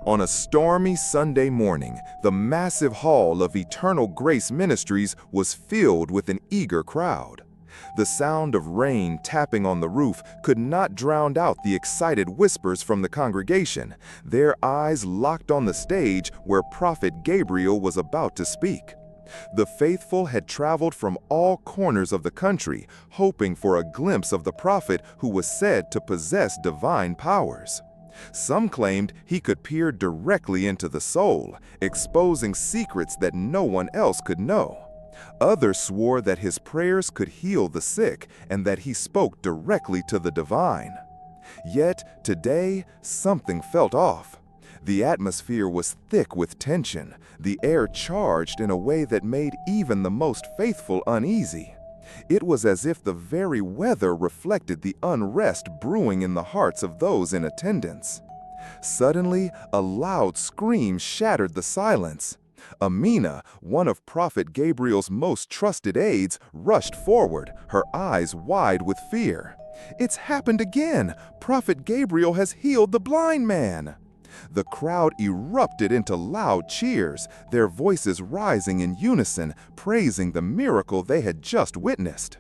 On a stormy Sunday morning, the massive hall of Eternal Grace Ministries was filled with an eager crowd. The sound of rain tapping on the roof could not drown out the excited whispers from the congregation, their eyes locked on the stage where Prophet Gabriel was about to speak. The faithful had traveled from all corners of the country, hoping for a glimpse of the prophet who was said to possess divine powers. Some claimed he could peer directly into the soul, exposing secrets that no one else could know. Others swore that his prayers could heal the sick and that he spoke directly to the divine. Yet, today, something felt off. The atmosphere was thick with tension, the air charged in a way that made even the most faithful uneasy. It was as if the very weather reflected the unrest brewing in the hearts of those in attendance. Suddenly, a loud scream shattered the silence. Amina, one of Prophet Gabriel's most trusted aides, rushed forward, her eyes wide with fear. "It's happened again! Prophet Gabriel has healed the blind man!" The crowd erupted into loud cheers, their voices rising in unison, praising the miracle they had just witnessed.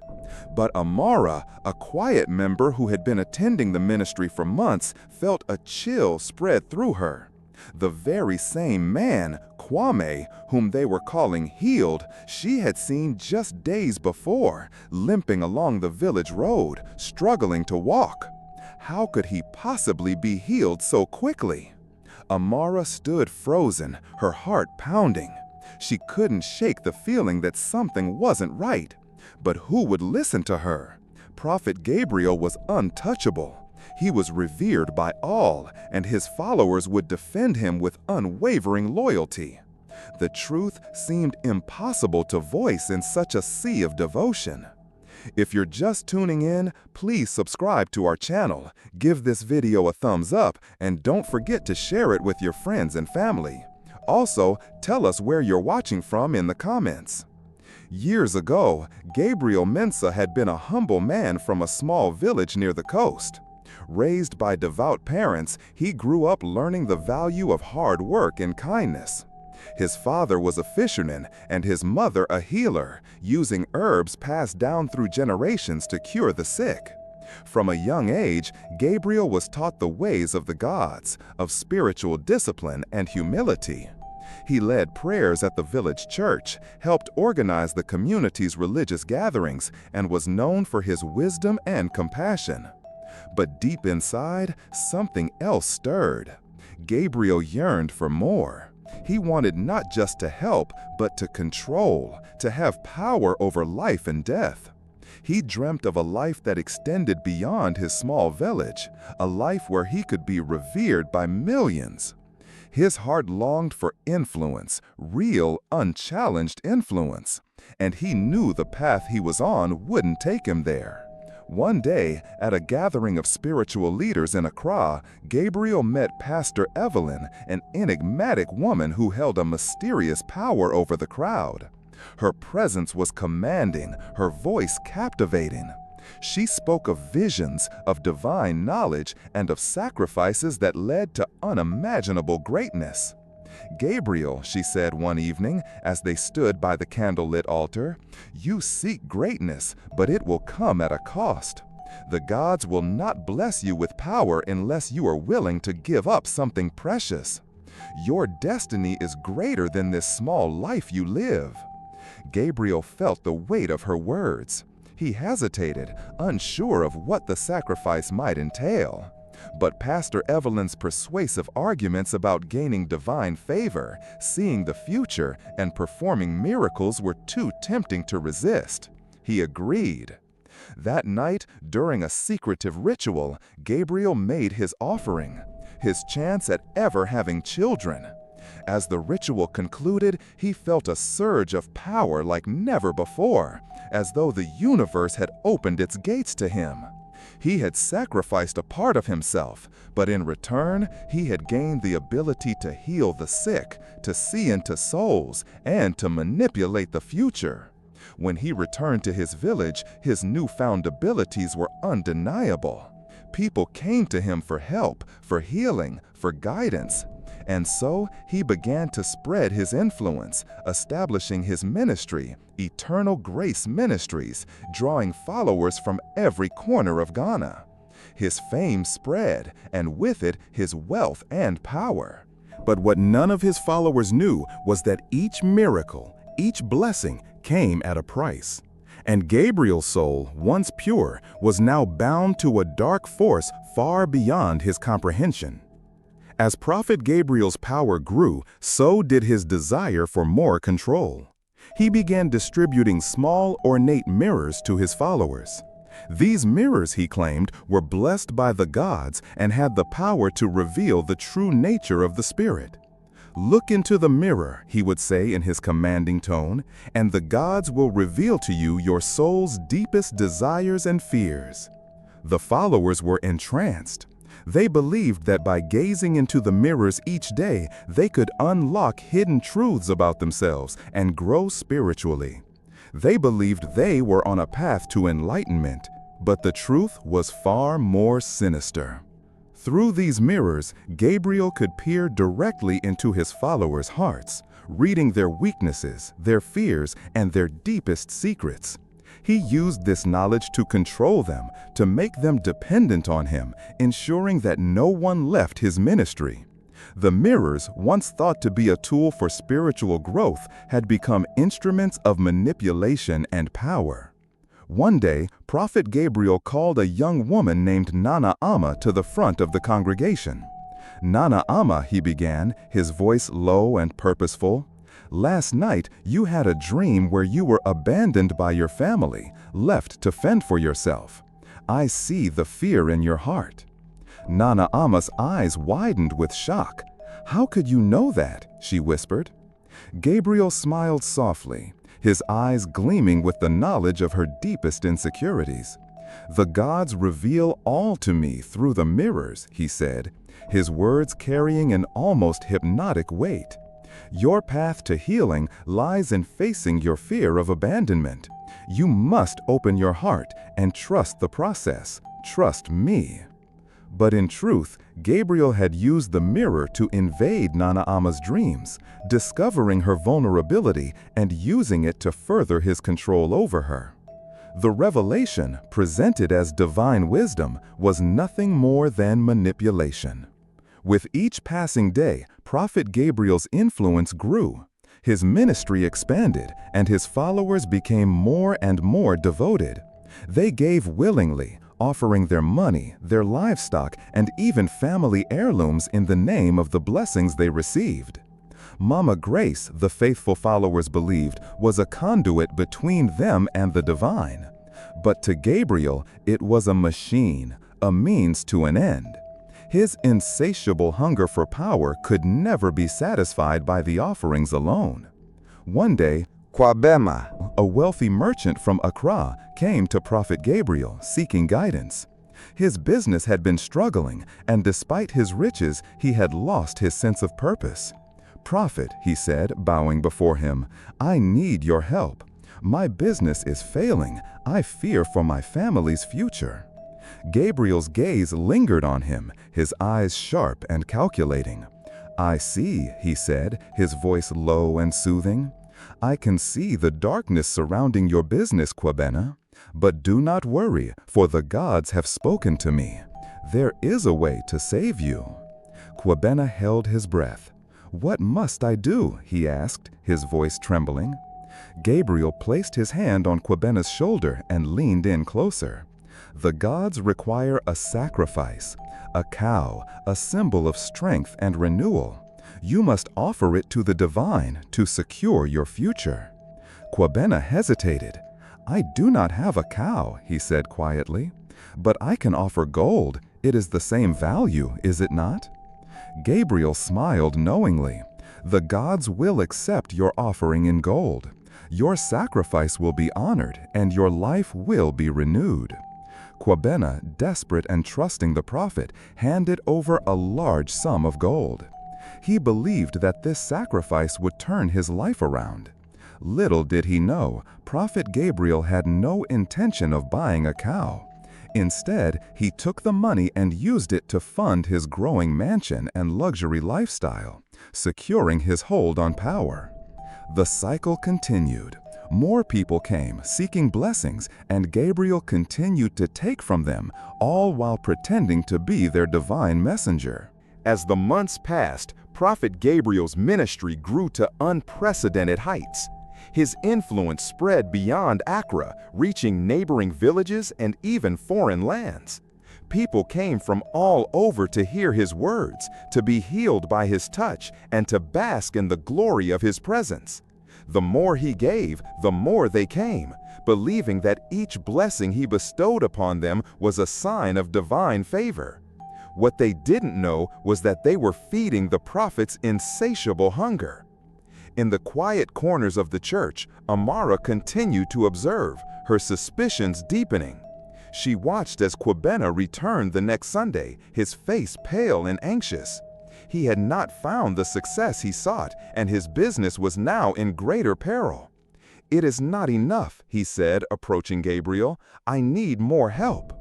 But Amara, a quiet member who had been attending the ministry for months, felt a chill spread through her. The very same man, Kwame, whom they were calling healed, she had seen just days before, limping along the village road, struggling to walk. How could he possibly be healed so quickly? Amara stood frozen, her heart pounding. She couldn't shake the feeling that something wasn't right. But who would listen to her? Prophet Gabriel was untouchable. He was revered by all, and his followers would defend him with unwavering loyalty. The truth seemed impossible to voice in such a sea of devotion. If you're just tuning in, please subscribe to our channel, give this video a thumbs up, and don't forget to share it with your friends and family. Also, tell us where you're watching from in the comments. Years ago, Gabriel Mensah had been a humble man from a small village near the coast. Raised by devout parents, he grew up learning the value of hard work and kindness. His father was a fisherman and his mother a healer, using herbs passed down through generations to cure the sick. From a young age, Gabriel was taught the ways of the gods, of spiritual discipline and humility. He led prayers at the village church, helped organize the community's religious gatherings, and was known for his wisdom and compassion. But deep inside, something else stirred. Gabriel yearned for more. He wanted not just to help, but to control, to have power over life and death. He dreamt of a life that extended beyond his small village, a life where he could be revered by millions. His heart longed for influence, real, unchallenged influence, and he knew the path he was on wouldn't take him there. One day, at a gathering of spiritual leaders in Accra, Gabriel met Pastor Evelyn, an enigmatic woman who held a mysterious power over the crowd. Her presence was commanding, her voice captivating. She spoke of visions, of divine knowledge, and of sacrifices that led to unimaginable greatness. "Gabriel," she said one evening as they stood by the candlelit altar, "you seek greatness, but it will come at a cost. The gods will not bless you with power unless you are willing to give up something precious. Your destiny is greater than this small life you live." Gabriel felt the weight of her words. He hesitated, unsure of what the sacrifice might entail. But Pastor Evelyn's persuasive arguments about gaining divine favor, seeing the future, and performing miracles were too tempting to resist. He agreed. That night, during a secretive ritual, Gabriel made his offering, his chance at ever having children. As the ritual concluded, he felt a surge of power like never before, as though the universe had opened its gates to him. He had sacrificed a part of himself, but in return, he had gained the ability to heal the sick, to see into souls, and to manipulate the future. When he returned to his village, his newfound abilities were undeniable. People came to him for help, for healing, for guidance. And so he began to spread his influence, establishing his ministry, Eternal Grace Ministries, drawing followers from every corner of Ghana. His fame spread, and with it, his wealth and power. But what none of his followers knew was that each miracle, each blessing, came at a price. And Gabriel's soul, once pure, was now bound to a dark force far beyond his comprehension. As Prophet Gabriel's power grew, so did his desire for more control. He began distributing small, ornate mirrors to his followers. These mirrors, he claimed, were blessed by the gods and had the power to reveal the true nature of the Spirit. "Look into the mirror," he would say in his commanding tone, "and the gods will reveal to you your soul's deepest desires and fears." The followers were entranced. They believed that by gazing into the mirrors each day, they could unlock hidden truths about themselves and grow spiritually. They believed they were on a path to enlightenment, but the truth was far more sinister. Through these mirrors, Gabriel could peer directly into his followers' hearts, reading their weaknesses, their fears, and their deepest secrets. He used this knowledge to control them, to make them dependent on him, ensuring that no one left his ministry. The mirrors, once thought to be a tool for spiritual growth, had become instruments of manipulation and power. One day, Prophet Gabriel called a young woman named Nana Amma to the front of the congregation. "Nana Amma," he began, his voice low and purposeful, "last night you had a dream where you were abandoned by your family, left to fend for yourself. I see the fear in your heart." Nana Amma's eyes widened with shock. "How could you know that?" she whispered. Gabriel smiled softly, his eyes gleaming with the knowledge of her deepest insecurities. "The gods reveal all to me through the mirrors," he said, his words carrying an almost hypnotic weight. "Your path to healing lies in facing your fear of abandonment. You must open your heart and trust the process. Trust me." But in truth, Gabriel had used the mirror to invade Nana Amma's dreams, discovering her vulnerability and using it to further his control over her. The revelation, presented as divine wisdom, was nothing more than manipulation. With each passing day, Prophet Gabriel's influence grew. His ministry expanded, and his followers became more and more devoted. They gave willingly, offering their money, their livestock, and even family heirlooms in the name of the blessings they received. Mama Grace, the faithful followers believed, was a conduit between them and the divine. But to Gabriel, it was a machine, a means to an end. His insatiable hunger for power could never be satisfied by the offerings alone. One day, Kwabema, a wealthy merchant from Accra, came to Prophet Gabriel seeking guidance. His business had been struggling, and despite his riches, he had lost his sense of purpose. "Prophet," he said, bowing before him, "I need your help. My business is failing. I fear for my family's future." Gabriel's gaze lingered on him, his eyes sharp and calculating. "I see," he said, his voice low and soothing. "I can see the darkness surrounding your business, Kwabena. But do not worry, for the gods have spoken to me. There is a way to save you." Kwabena held his breath. "What must I do?" he asked, his voice trembling. Gabriel placed his hand on Kwabena's shoulder and leaned in closer. "The gods require a sacrifice, a cow, a symbol of strength and renewal. You must offer it to the divine to secure your future." Kwabena hesitated. "I do not have a cow," he said quietly. "But I can offer gold. It is the same value, is it not?" Gabriel smiled knowingly. "The gods will accept your offering in gold. Your sacrifice will be honored, and your life will be renewed." Kwabena, desperate and trusting the prophet, handed over a large sum of gold. He believed that this sacrifice would turn his life around. Little did he know, Prophet Gabriel had no intention of buying a cow. Instead, he took the money and used it to fund his growing mansion and luxury lifestyle, securing his hold on power. The cycle continued. More people came, seeking blessings, and Gabriel continued to take from them, all while pretending to be their divine messenger. As the months passed, Prophet Gabriel's ministry grew to unprecedented heights. His influence spread beyond Accra, reaching neighboring villages and even foreign lands. People came from all over to hear his words, to be healed by his touch, and to bask in the glory of his presence. The more he gave, the more they came, believing that each blessing he bestowed upon them was a sign of divine favor. What they didn't know was that they were feeding the prophet's insatiable hunger. In the quiet corners of the church, Amara continued to observe, her suspicions deepening. She watched as Kwabena returned the next Sunday, his face pale and anxious. He had not found the success he sought, and his business was now in greater peril. "It is not enough," he said, approaching Gabriel. "I need more help."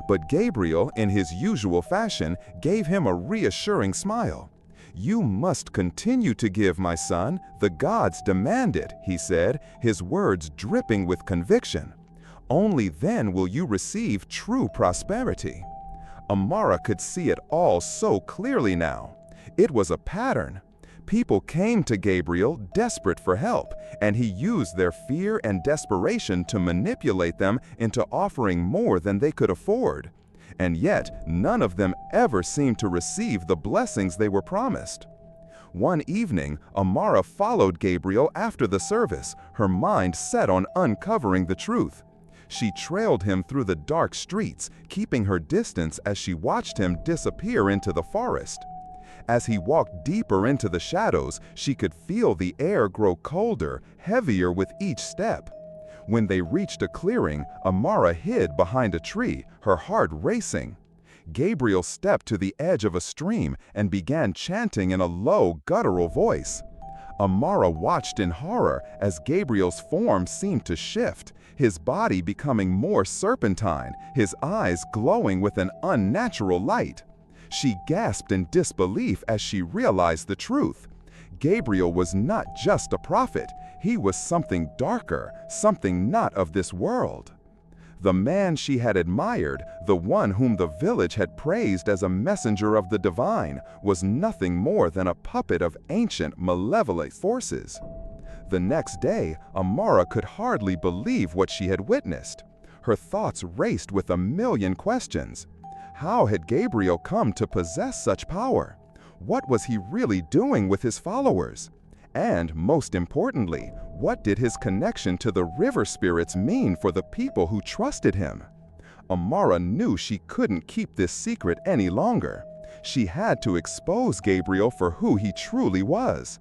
But Gabriel, in his usual fashion, gave him a reassuring smile. "You must continue to give, my son. The gods demand it," he said, his words dripping with conviction. "Only then will you receive true prosperity." Amara could see it all so clearly now. It was a pattern. People came to Gabriel desperate for help, and he used their fear and desperation to manipulate them into offering more than they could afford. And yet, none of them ever seemed to receive the blessings they were promised. One evening, Amara followed Gabriel after the service, her mind set on uncovering the truth. She trailed him through the dark streets, keeping her distance as she watched him disappear into the forest. As he walked deeper into the shadows, she could feel the air grow colder, heavier with each step. When they reached a clearing, Amara hid behind a tree, her heart racing. Gabriel stepped to the edge of a stream and began chanting in a low, guttural voice. Amara watched in horror as Gabriel's form seemed to shift, his body becoming more serpentine, his eyes glowing with an unnatural light. She gasped in disbelief as she realized the truth. Gabriel was not just a prophet, he was something darker, something not of this world. The man she had admired, the one whom the village had praised as a messenger of the divine, was nothing more than a puppet of ancient, malevolent forces. The next day, Amara could hardly believe what she had witnessed. Her thoughts raced with a million questions. How had Gabriel come to possess such power? What was he really doing with his followers? And, most importantly, what did his connection to the river spirits mean for the people who trusted him? Amara knew she couldn't keep this secret any longer. She had to expose Gabriel for who he truly was.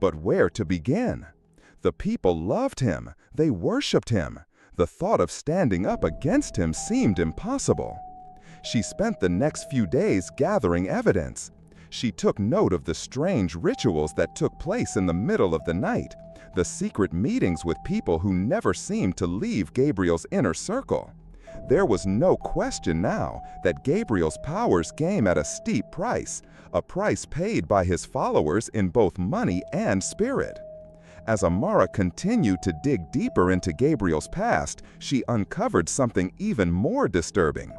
But where to begin? The people loved him. They worshipped him. The thought of standing up against him seemed impossible. She spent the next few days gathering evidence. She took note of the strange rituals that took place in the middle of the night, the secret meetings with people who never seemed to leave Gabriel's inner circle. There was no question now that Gabriel's powers came at a steep price, a price paid by his followers in both money and spirit. As Amara continued to dig deeper into Gabriel's past, she uncovered something even more disturbing.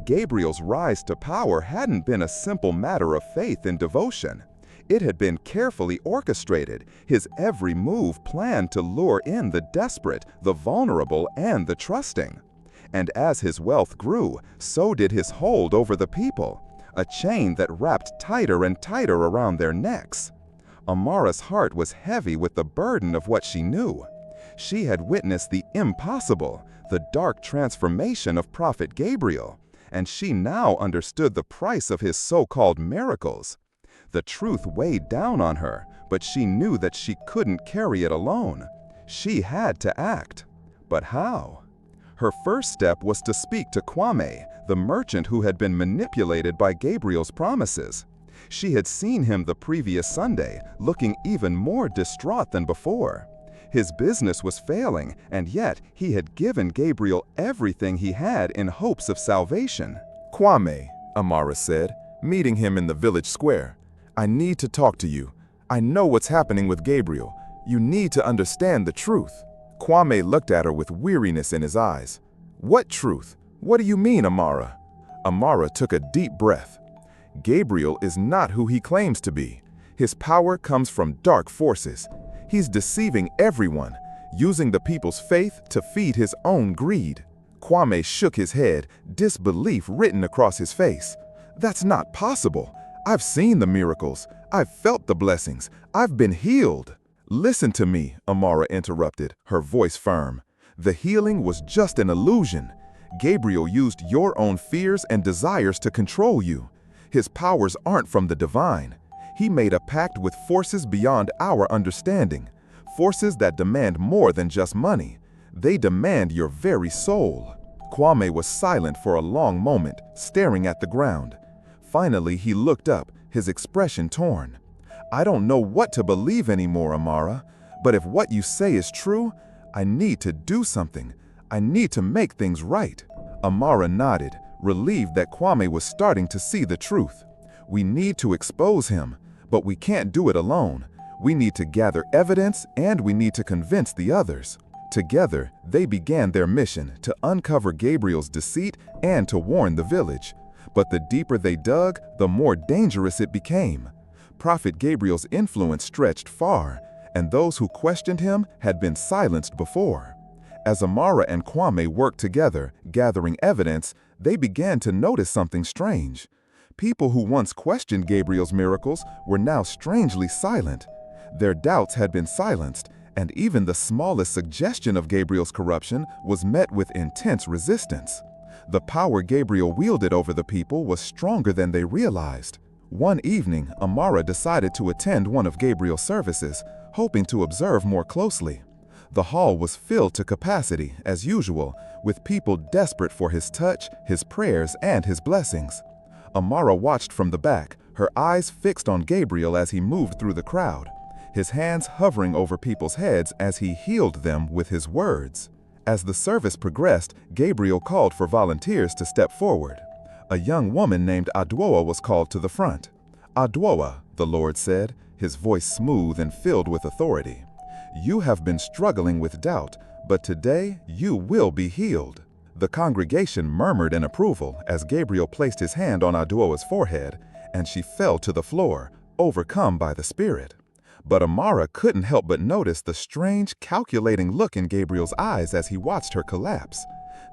Gabriel's rise to power hadn't been a simple matter of faith and devotion. It had been carefully orchestrated, his every move planned to lure in the desperate, the vulnerable, and the trusting. And as his wealth grew, so did his hold over the people, a chain that wrapped tighter and tighter around their necks. Amara's heart was heavy with the burden of what she knew. She had witnessed the impossible, the dark transformation of Prophet Gabriel, and she now understood the price of his so-called miracles. The truth weighed down on her, but she knew that she couldn't carry it alone. She had to act. But how? Her first step was to speak to Kwame, the merchant who had been manipulated by Gabriel's promises. She had seen him the previous Sunday, looking even more distraught than before. His business was failing, and yet he had given Gabriel everything he had in hopes of salvation. Kwame, Amara said, meeting him in the village square. I need to talk to you. I know what's happening with Gabriel. You need to understand the truth. Kwame looked at her with weariness in his eyes. What truth? What do you mean, Amara? Amara took a deep breath. Gabriel is not who he claims to be. His power comes from dark forces. He's deceiving everyone, using the people's faith to feed his own greed. Kwame shook his head, disbelief written across his face. That's not possible. I've seen the miracles. I've felt the blessings. I've been healed. Listen to me, Amara interrupted, her voice firm. The healing was just an illusion. Gabriel used your own fears and desires to control you. His powers aren't from the divine. He made a pact with forces beyond our understanding, forces that demand more than just money. They demand your very soul. Kwame was silent for a long moment, staring at the ground. Finally, he looked up, his expression torn. I don't know what to believe anymore, Amara, but if what you say is true, I need to do something. I need to make things right. Amara nodded, relieved that Kwame was starting to see the truth. We need to expose him, but we can't do it alone. We need to gather evidence and we need to convince the others. Together, they began their mission to uncover Gabriel's deceit and to warn the village. But the deeper they dug, the more dangerous it became. Prophet Gabriel's influence stretched far, and those who questioned him had been silenced before. As Amara and Kwame worked together, gathering evidence, they began to notice something strange. People who once questioned Gabriel's miracles were now strangely silent. Their doubts had been silenced, and even the smallest suggestion of Gabriel's corruption was met with intense resistance. The power Gabriel wielded over the people was stronger than they realized. One evening, Amara decided to attend one of Gabriel's services, hoping to observe more closely. The hall was filled to capacity, as usual, with people desperate for his touch, his prayers, and his blessings. Amara watched from the back, her eyes fixed on Gabriel as he moved through the crowd, his hands hovering over people's heads as he healed them with his words. As the service progressed, Gabriel called for volunteers to step forward. A young woman named Adwoa was called to the front. Adwoa, the Lord said, his voice smooth and filled with authority. You have been struggling with doubt, but today you will be healed. The congregation murmured in approval as Gabriel placed his hand on Adwoa's forehead, and she fell to the floor, overcome by the Spirit. But Amara couldn't help but notice the strange, calculating look in Gabriel's eyes as he watched her collapse.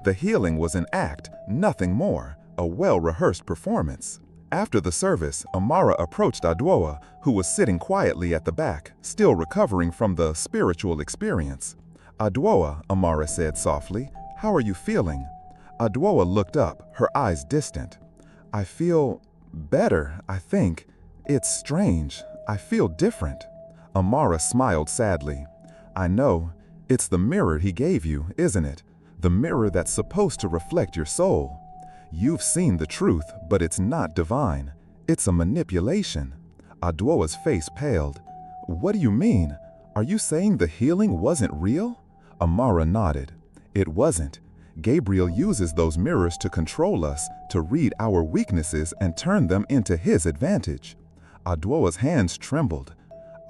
The healing was an act, nothing more, a well-rehearsed performance. After the service, Amara approached Adwoa, who was sitting quietly at the back, still recovering from the spiritual experience. Adwoa, Amara said softly, how are you feeling? Adwoa looked up, her eyes distant. I feel better, I think. It's strange. I feel different. Amara smiled sadly. I know. It's the mirror he gave you, isn't it? The mirror that's supposed to reflect your soul. You've seen the truth, but it's not divine. It's a manipulation. Adwoa's face paled. What do you mean? Are you saying the healing wasn't real? Amara nodded. It wasn't. Gabriel uses those mirrors to control us, to read our weaknesses and turn them into his advantage. Adwoa's hands trembled.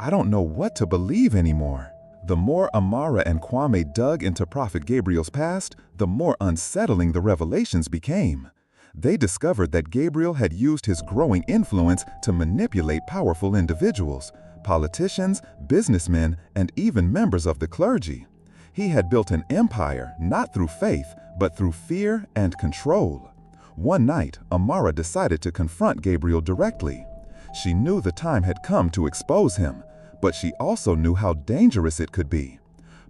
I don't know what to believe anymore. The more Amara and Kwame dug into Prophet Gabriel's past, the more unsettling the revelations became. They discovered that Gabriel had used his growing influence to manipulate powerful individuals, politicians, businessmen, and even members of the clergy. He had built an empire not through faith, but through fear and control. One night, Amara decided to confront Gabriel directly. She knew the time had come to expose him, but she also knew how dangerous it could be.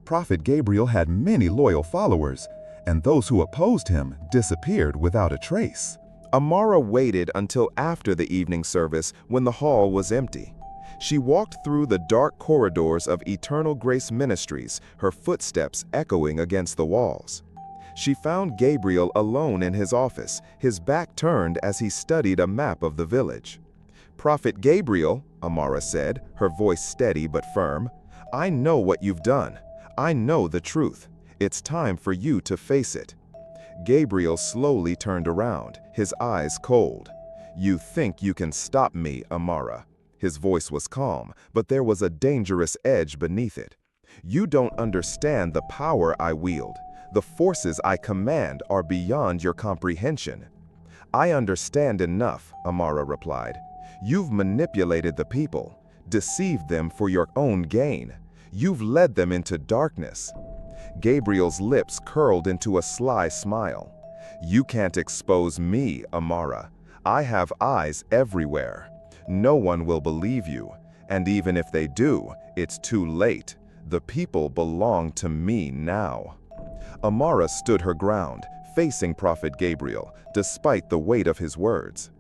Prophet Gabriel had many loyal followers, and those who opposed him disappeared without a trace. Amara waited until after the evening service when the hall was empty. She walked through the dark corridors of Eternal Grace Ministries, her footsteps echoing against the walls. She found Gabriel alone in his office, his back turned as he studied a map of the village. Prophet Gabriel, Amara said, her voice steady but firm, I know what you've done. I know the truth. It's time for you to face it." Gabriel slowly turned around, his eyes cold. "You think you can stop me, Amara." His voice was calm, but there was a dangerous edge beneath it. "You don't understand the power I wield. The forces I command are beyond your comprehension." "I understand enough," Amara replied. "You've manipulated the people, deceived them for your own gain. You've led them into darkness." Gabriel's lips curled into a sly smile. "You can't expose me, Amara. I have eyes everywhere. No one will believe you, and even if they do, it's too late. The people belong to me now." Amara stood her ground, facing Prophet Gabriel, despite the weight of his words.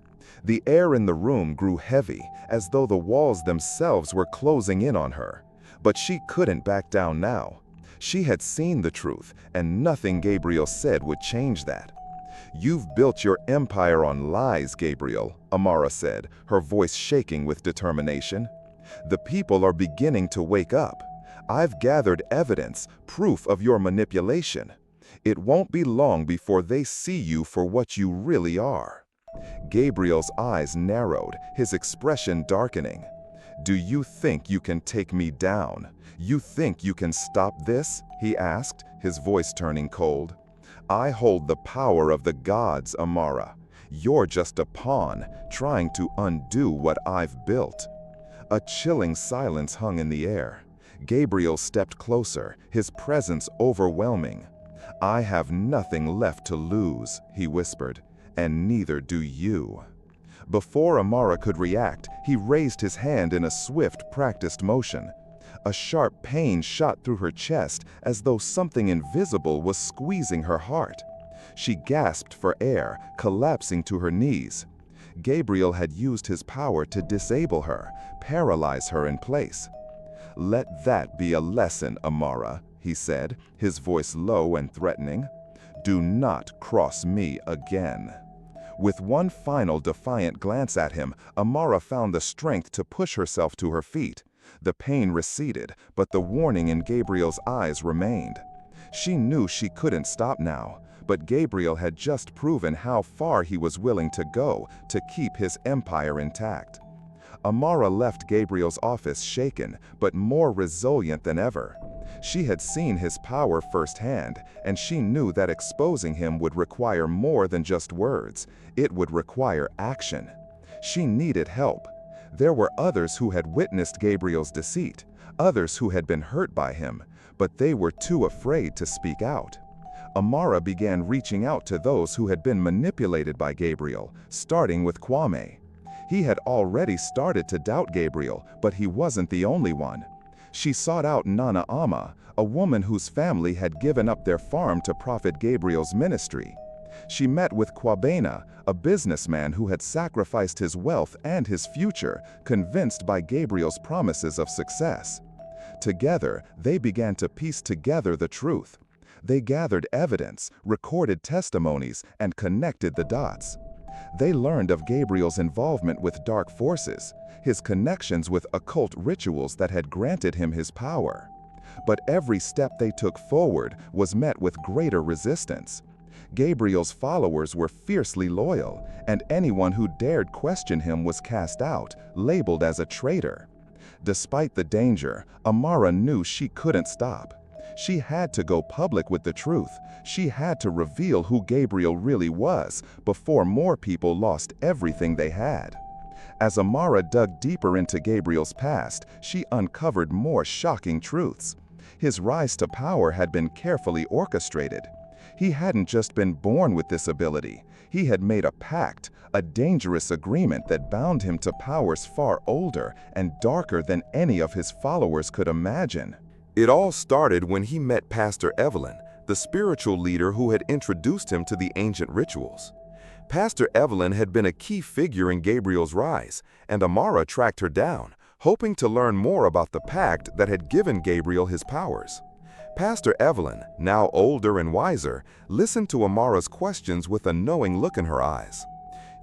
The air in the room grew heavy, as though the walls themselves were closing in on her. But she couldn't back down now. She had seen the truth, and nothing Gabriel said would change that. "You've built your empire on lies, Gabriel," Amara said, her voice shaking with determination. "The people are beginning to wake up. I've gathered evidence, proof of your manipulation. It won't be long before they see you for what you really are." Gabriel's eyes narrowed, his expression darkening. "Do you think you can take me down? You think you can stop this?" he asked, his voice turning cold. "I hold the power of the gods, Amara. You're just a pawn, trying to undo what I've built." A chilling silence hung in the air. Gabriel stepped closer, his presence overwhelming. "I have nothing left to lose," he whispered, "and neither do you." Before Amara could react, he raised his hand in a swift, practiced motion. A sharp pain shot through her chest as though something invisible was squeezing her heart. She gasped for air, collapsing to her knees. Gabriel had used his power to disable her, paralyze her in place. "Let that be a lesson, Amara," he said, his voice low and threatening. "Do not cross me again." With one final defiant glance at him, Amara found the strength to push herself to her feet. The pain receded, but the warning in Gabriel's eyes remained. She knew she couldn't stop now, but Gabriel had just proven how far he was willing to go to keep his empire intact. Amara left Gabriel's office shaken, but more resilient than ever. She had seen his power firsthand, and she knew that exposing him would require more than just words. It would require action. She needed help. There were others who had witnessed Gabriel's deceit, others who had been hurt by him, but they were too afraid to speak out. Amara began reaching out to those who had been manipulated by Gabriel, starting with Kwame. He had already started to doubt Gabriel, but he wasn't the only one. She sought out Nana Ama, a woman whose family had given up their farm to Prophet Gabriel's ministry. She met with Kwabena, a businessman who had sacrificed his wealth and his future, convinced by Gabriel's promises of success. Together, they began to piece together the truth. They gathered evidence, recorded testimonies, and connected the dots. They learned of Gabriel's involvement with dark forces, his connections with occult rituals that had granted him his power. But every step they took forward was met with greater resistance. Gabriel's followers were fiercely loyal, and anyone who dared question him was cast out, labeled as a traitor. Despite the danger, Amara knew she couldn't stop. She had to go public with the truth. She had to reveal who Gabriel really was before more people lost everything they had. As Amara dug deeper into Gabriel's past, she uncovered more shocking truths. His rise to power had been carefully orchestrated. He hadn't just been born with this ability. He had made a pact, a dangerous agreement that bound him to powers far older and darker than any of his followers could imagine. It all started when he met Pastor Evelyn, the spiritual leader who had introduced him to the ancient rituals. Pastor Evelyn had been a key figure in Gabriel's rise, and Amara tracked her down, hoping to learn more about the pact that had given Gabriel his powers. Pastor Evelyn, now older and wiser, listened to Amara's questions with a knowing look in her eyes.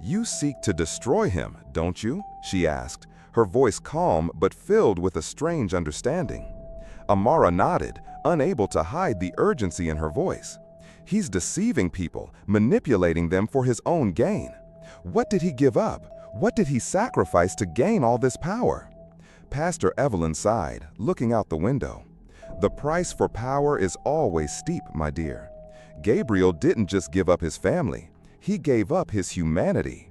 "You seek to destroy him, don't you?" she asked, her voice calm but filled with a strange understanding. Amara nodded, unable to hide the urgency in her voice. He's deceiving people, manipulating them for his own gain. What did he give up? What did he sacrifice to gain all this power? Pastor Evelyn sighed, looking out the window. The price for power is always steep, my dear. Gabriel didn't just give up his family. He gave up his humanity.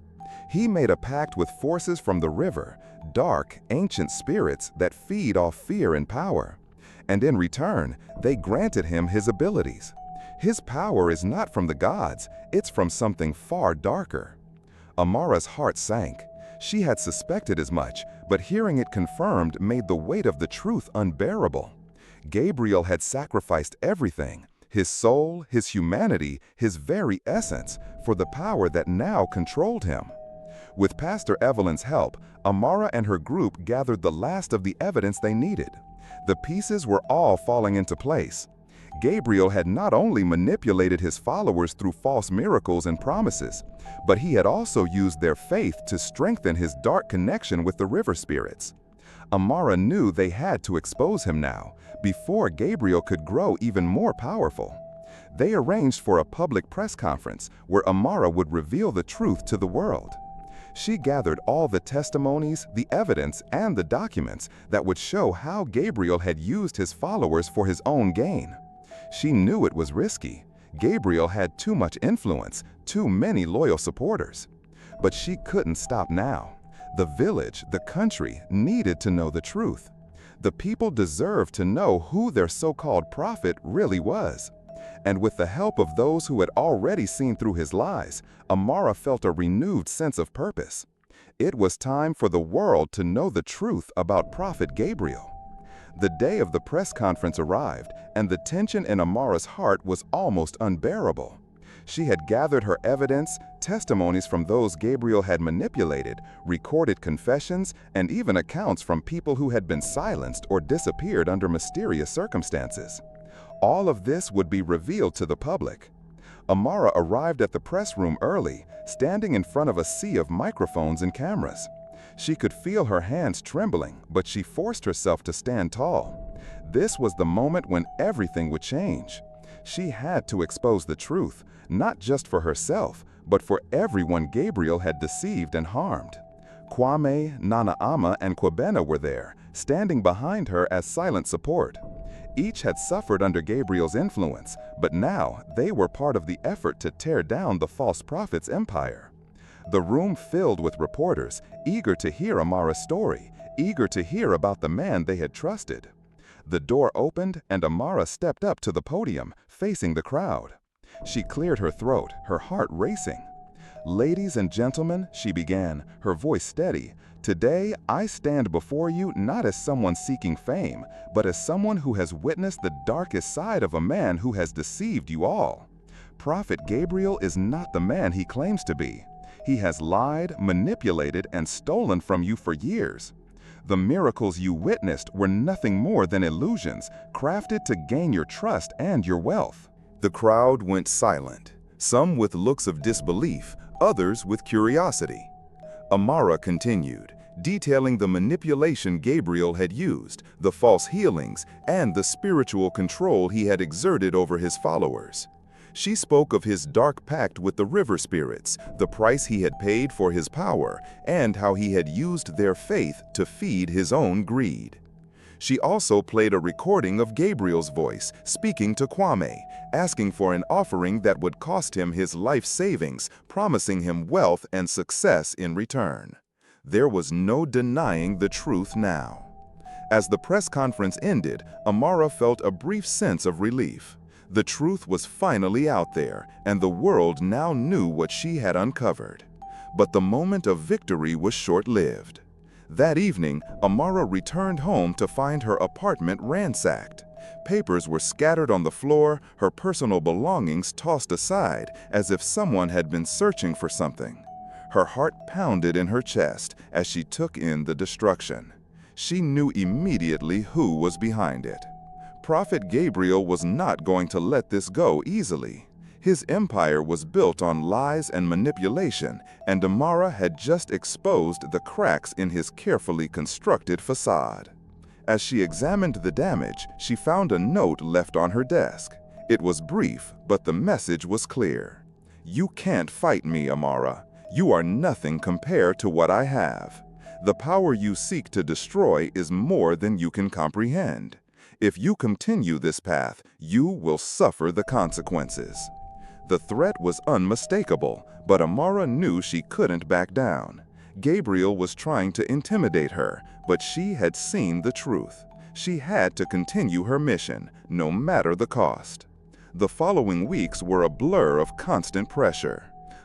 He made a pact with forces from the river, dark, ancient spirits that feed off fear and power. And in return, they granted him his abilities. His power is not from the gods, it's from something far darker. Amara's heart sank. She had suspected as much, but hearing it confirmed made the weight of the truth unbearable. Gabriel had sacrificed everything, his soul, his humanity, his very essence, for the power that now controlled him. With Pastor Evelyn's help, Amara and her group gathered the last of the evidence they needed. The pieces were all falling into place. Gabriel had not only manipulated his followers through false miracles and promises, but he had also used their faith to strengthen his dark connection with the river spirits. Amara knew they had to expose him now, before Gabriel could grow even more powerful. They arranged for a public press conference where Amara would reveal the truth to the world. She gathered all the testimonies, the evidence, and the documents that would show how Gabriel had used his followers for his own gain. She knew it was risky. Gabriel had too much influence, too many loyal supporters. But she couldn't stop now. The village, the country, needed to know the truth. The people deserved to know who their so-called prophet really was. And with the help of those who had already seen through his lies, Amara felt a renewed sense of purpose. It was time for the world to know the truth about Prophet Gabriel. The day of the press conference arrived, and the tension in Amara's heart was almost unbearable. She had gathered her evidence, testimonies from those Gabriel had manipulated, recorded confessions, and even accounts from people who had been silenced or disappeared under mysterious circumstances. All of this would be revealed to the public. Amara arrived at the press room early, standing in front of a sea of microphones and cameras. She could feel her hands trembling, but she forced herself to stand tall. This was the moment when everything would change. She had to expose the truth, not just for herself, but for everyone Gabriel had deceived and harmed. Kwame, Nana Ama, and Kwabena were there, standing behind her as silent support. Each had suffered under Gabriel's influence, but now they were part of the effort to tear down the false prophet's empire. The room filled with reporters, eager to hear Amara's story, eager to hear about the man they had trusted. The door opened and Amara stepped up to the podium, facing the crowd. She cleared her throat, her heart racing. "Ladies and gentlemen," she began, her voice steady, "today I stand before you not as someone seeking fame, but as someone who has witnessed the darkest side of a man who has deceived you all. Prophet Gabriel is not the man he claims to be. He has lied, manipulated, and stolen from you for years. The miracles you witnessed were nothing more than illusions, crafted to gain your trust and your wealth." The crowd went silent, some with looks of disbelief, others with curiosity. Amara continued, detailing the manipulation Gabriel had used, the false healings, and the spiritual control he had exerted over his followers. She spoke of his dark pact with the river spirits, the price he had paid for his power, and how he had used their faith to feed his own greed. She also played a recording of Gabriel's voice, speaking to Kwame, asking for an offering that would cost him his life savings, promising him wealth and success in return. There was no denying the truth now. As the press conference ended, Amara felt a brief sense of relief. The truth was finally out there, and the world now knew what she had uncovered. But the moment of victory was short-lived. That evening, Amara returned home to find her apartment ransacked. Papers were scattered on the floor, her personal belongings tossed aside, as if someone had been searching for something. Her heart pounded in her chest as she took in the destruction. She knew immediately who was behind it. Prophet Gabriel was not going to let this go easily. His empire was built on lies and manipulation, and Amara had just exposed the cracks in his carefully constructed facade. As she examined the damage, she found a note left on her desk. It was brief, but the message was clear. "You can't fight me, Amara. You are nothing compared to what I have. The power you seek to destroy is more than you can comprehend. If you continue this path, you will suffer the consequences." The threat was unmistakable, but Amara knew she couldn't back down. Gabriel was trying to intimidate her, but she had seen the truth. She had to continue her mission, no matter the cost. The following weeks were a blur of constant pressure.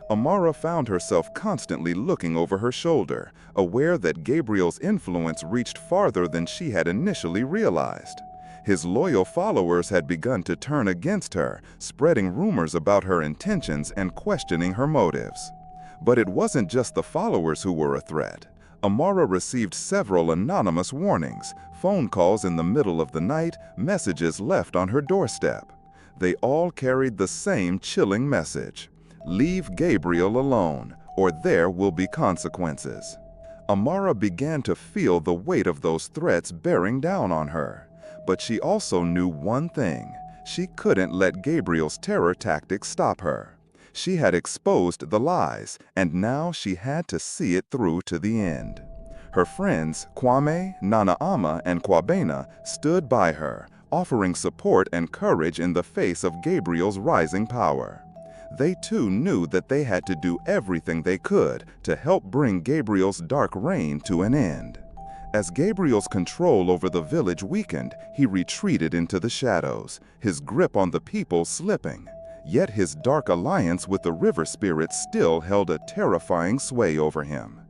Amara found herself constantly looking over her shoulder, aware that Gabriel's influence reached farther than she had initially realized. His loyal followers had begun to turn against her, spreading rumors about her intentions and questioning her motives. But it wasn't just the followers who were a threat. Amara received several anonymous warnings, phone calls in the middle of the night, messages left on her doorstep. They all carried the same chilling message: "Leave Gabriel alone, or there will be consequences." Amara began to feel the weight of those threats bearing down on her. But she also knew one thing: she couldn't let Gabriel's terror tactics stop her. She had exposed the lies, and now she had to see it through to the end. Her friends, Kwame, Nanaama, and Kwabena, stood by her, offering support and courage in the face of Gabriel's rising power. They too knew that they had to do everything they could to help bring Gabriel's dark reign to an end. As Gabriel's control over the village weakened, he retreated into the shadows, his grip on the people slipping. Yet his dark alliance with the river spirits still held a terrifying sway over him.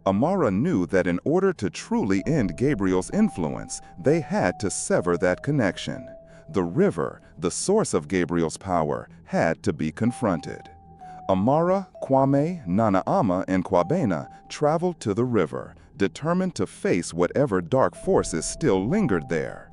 Amara knew that in order to truly end Gabriel's influence, they had to sever that connection. The river, the source of Gabriel's power, had to be confronted. Amara, Kwame, Nanaama, and Kwabena traveled to the river, determined to face whatever dark forces still lingered there.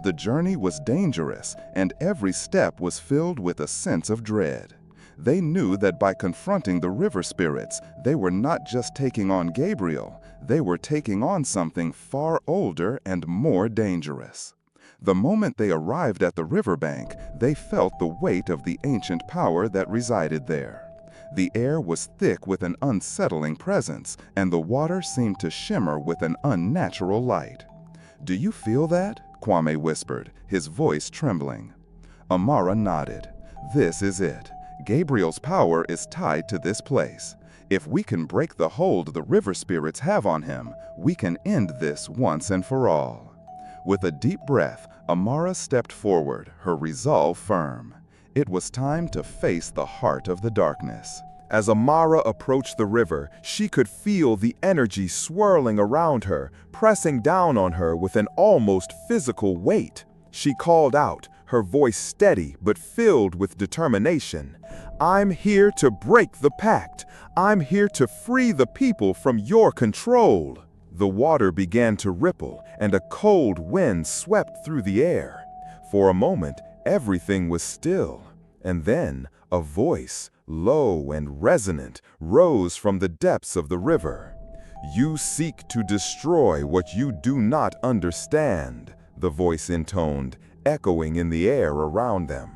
The journey was dangerous, and every step was filled with a sense of dread. They knew that by confronting the river spirits, they were not just taking on Gabriel, they were taking on something far older and more dangerous. The moment they arrived at the riverbank, they felt the weight of the ancient power that resided there. The air was thick with an unsettling presence, and the water seemed to shimmer with an unnatural light. "Do you feel that?" Kwame whispered, his voice trembling. Amara nodded. "This is it. Gabriel's power is tied to this place. If we can break the hold the river spirits have on him, we can end this once and for all." With a deep breath, Amara stepped forward, her resolve firm. It was time to face the heart of the darkness. As Amara approached the river, she could feel the energy swirling around her, pressing down on her with an almost physical weight. She called out, her voice steady but filled with determination. "I'm here to break the pact. I'm here to free the people from your control." The water began to ripple, and a cold wind swept through the air. For a moment, everything was still, and then a voice, low and resonant, rose from the depths of the river. "You seek to destroy what you do not understand," the voice intoned, echoing in the air around them.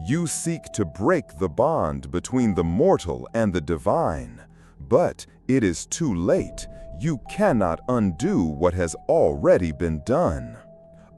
"You seek to break the bond between the mortal and the divine. But it is too late. You cannot undo what has already been done."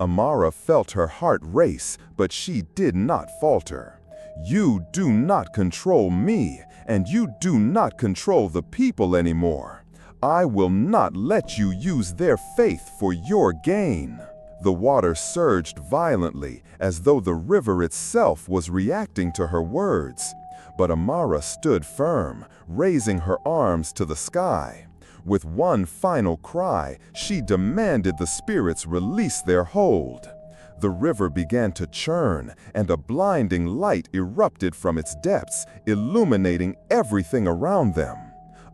Amara felt her heart race, but she did not falter. "You do not control me, and you do not control the people anymore. I will not let you use their faith for your gain." The water surged violently, as though the river itself was reacting to her words. But Amara stood firm, raising her arms to the sky. With one final cry, she demanded the spirits release their hold. The river began to churn, and a blinding light erupted from its depths, illuminating everything around them.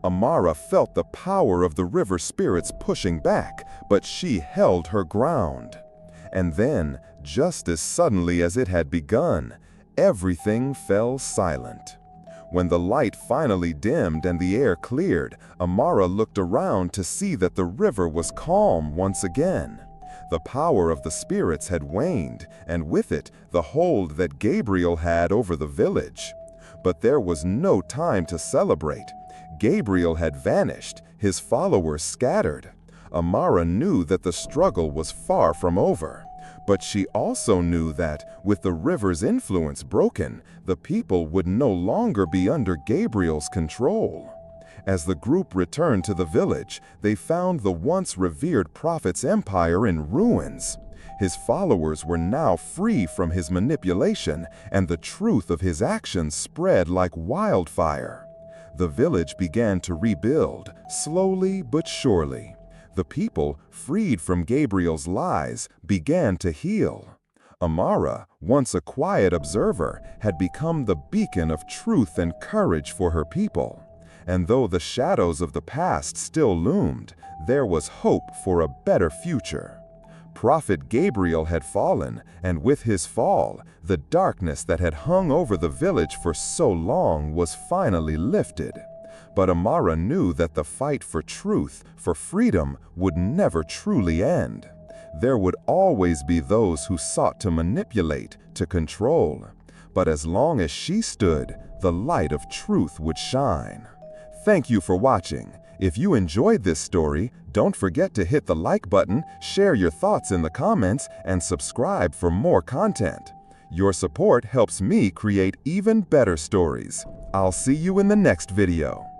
Amara felt the power of the river spirits pushing back, but she held her ground. And then, just as suddenly as it had begun, everything fell silent. When the light finally dimmed and the air cleared, Amara looked around to see that the river was calm once again. The power of the spirits had waned, and with it, the hold that Gabriel had over the village. But there was no time to celebrate. Gabriel had vanished, his followers scattered. Amara knew that the struggle was far from over. But she also knew that, with the river's influence broken, the people would no longer be under Gabriel's control. As the group returned to the village, they found the once revered prophet's empire in ruins. His followers were now free from his manipulation, and the truth of his actions spread like wildfire. The village began to rebuild, slowly but surely. The people, freed from Gabriel's lies, began to heal. Amara, once a quiet observer, had become the beacon of truth and courage for her people. And though the shadows of the past still loomed, there was hope for a better future. Prophet Gabriel had fallen, and with his fall, the darkness that had hung over the village for so long was finally lifted. But Amara knew that the fight for truth, for freedom, would never truly end. There would always be those who sought to manipulate, to control. But as long as she stood, the light of truth would shine. Thank you for watching. If you enjoyed this story, don't forget to hit the like button, share your thoughts in the comments, and subscribe for more content. Your support helps me create even better stories. I'll see you in the next video.